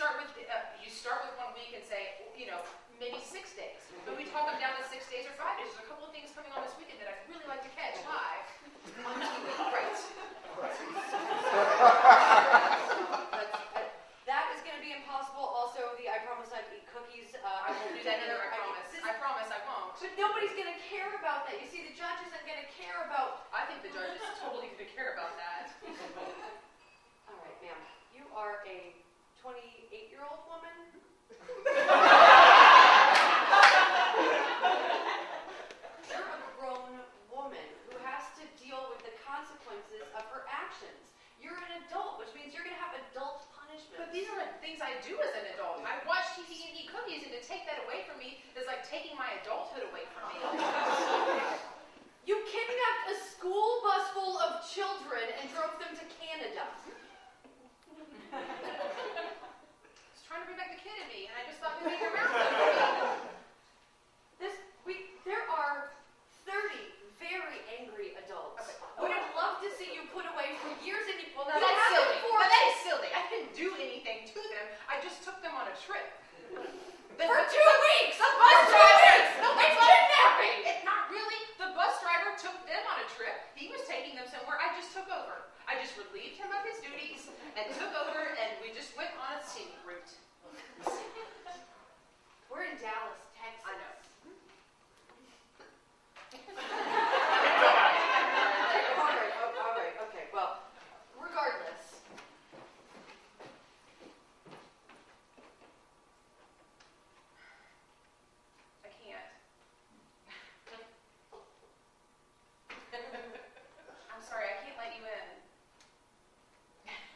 start with 1 week and say, maybe 6 days. But we talk them down to 6 days or 5 days. There's a couple of things coming on this weekend that I'd really like to catch live on TV. Right. That is going to be impossible. Also, I promise not to eat cookies. I won't do that either. I promise I won't. But nobody's going to care about that. You see, the judge isn't going to care about. I think the judge is totally going to care about that. All right, ma'am. You are a 28-year-old woman. You're a grown woman who has to deal with the consequences of her actions. You're an adult, which means you're going to have adult punishment. But these aren't things I do as an adult. I watch TV and eat cookies, and to take that away from me is like taking my adulthood away from me. You kidnapped a school bus full of children and drove them to Canada. I was trying to bring back the kid in me, and I just thought maybe around them. There are 30 very angry adults. Okay. Would have loved to see you put away for years, and well, now that's silly. But that is silly. I didn't do anything to them. I just took them on a trip. For 2 weeks! The bus driver! No, it's kidnapping! Not really. The bus driver took them on a trip. He was taking them somewhere. I just took over. I just relieved him of his duties and took over, and we just went on a scenic route. We're in Dallas, Texas. I know. All right, okay. Well, regardless. I can't. I'm sorry, I can't let you in.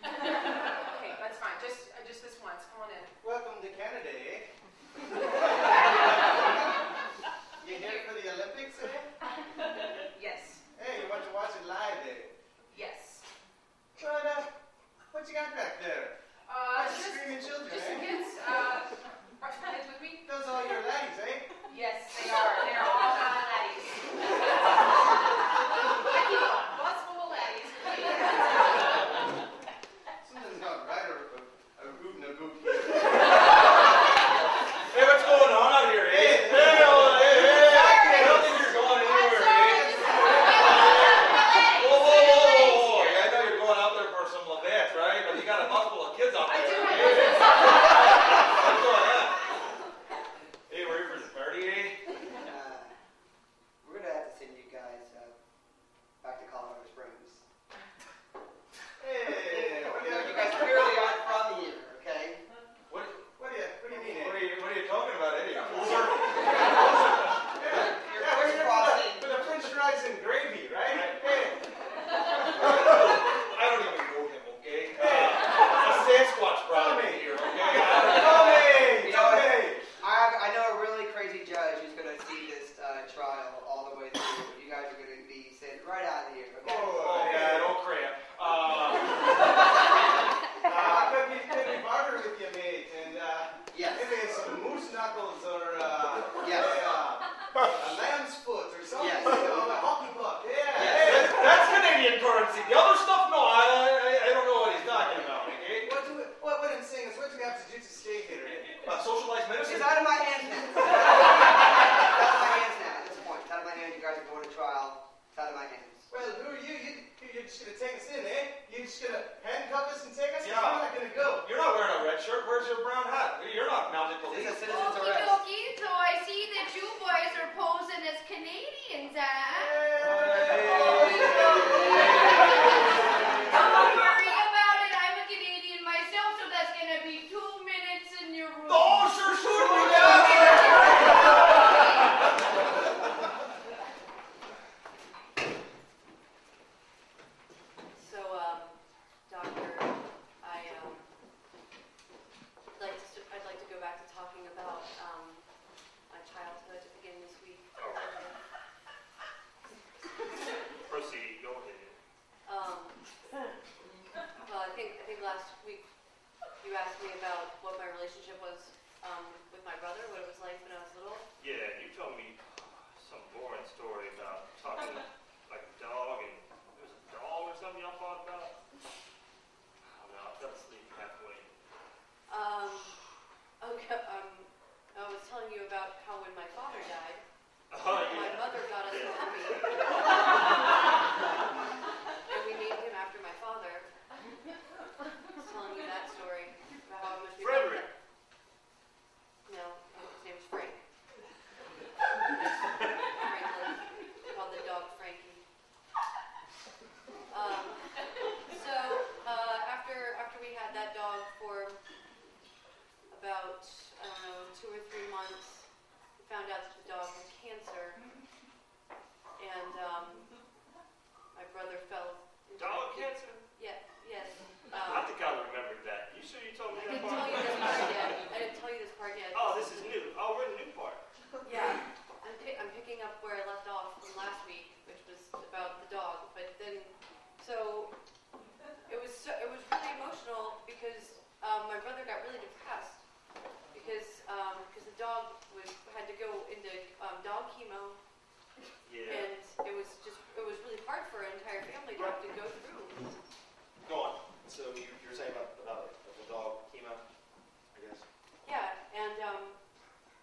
Okay, that's fine. Just this once. Come on in. Welcome to Canada, eh? You here for the Olympics, eh? Yes. Hey, you want to watch it live, eh? Yes. But, what you got back there? Just screaming children, just some eh? kids. Are some kids with me? Those all your laddies, eh? Yes, they are. They're all my laddies. I keep a bus full of laddies. Something's not right, or a goot and a goot here. Hey, what's going on out here, eh? Hey, I don't think you're going anywhere, eh? Whoa. Yeah, I know you're going out there for some Lavettes, right? But you got a bus full of kids out there. I do have eh? What's going on? Hey, we're here for the party, eh? We're going to have to send you guys back to Colorado Springs. Hey, You guys clearly aren't from here, okay? What do you mean, eh? What are you talking about, Eddie? You're crisscrossing. For the French fries and gravy, right? Hey. I don't even know him, okay? A Sasquatch brought me here, okay? Tommy! I know a really crazy judge who's going to see this trial all the way through. You guys are going to be sent right out of here, okay? Oh, yeah, don't crap. Could we barter with you, mate? And, Yes. maybe some moose knuckles or, Yes. a lamb's foot or something. Yes. A hockey puck. Yeah. Yes. Hey. That's Canadian currency. The other stuff, no, I don't know what he's talking about, okay? What I'm saying is, what do we have to do to stay here? Socialized medicine? It's out of my hands now. It's out of my hands now at this point. It's out of my hands. You guys are going to trial. It's out of my hands. Well, who are you? You're just going to take us in, eh? You're just going to handcuff us and take us? 'Cause Yeah. we're not going to go. You're not wearing a red shirt. Where's your brown hat? You're not mounted It's police. a citizen's Okie arrest. dokie, so I see that you boys are posing as Canadians, Don't worry about it. I'm a Canadian myself, so that's going to be 2 minutes in your room. Oh, sure, we So, Doctor, I'd like to go back to talking about my childhood again this week. Proceed. Go ahead. Well, I think last week you asked me about what my relationship was with my brother, what it was like when I was little. Yeah, you told me some boring story about talking like a dog, and there was a dog or something y'all fought about. I don't know. I fell asleep halfway.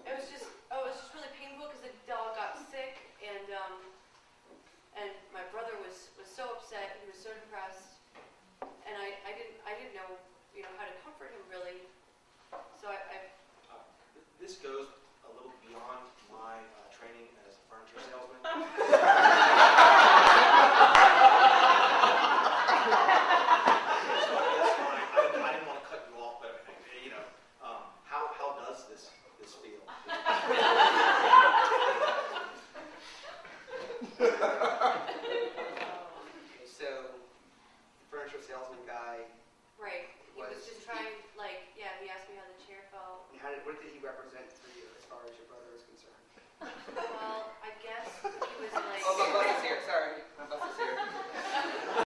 It was just really painful because the dog got sick, and my brother was so upset. He was so depressed, and I didn't know how to comfort him really. So I This goes a little beyond my training as a furniture salesman. So that's fine. I didn't want to cut you off, but how does this feel? So, the furniture salesman guy, right. He was just trying he asked me how the chair felt. what did he represent for you as far as your brother is concerned?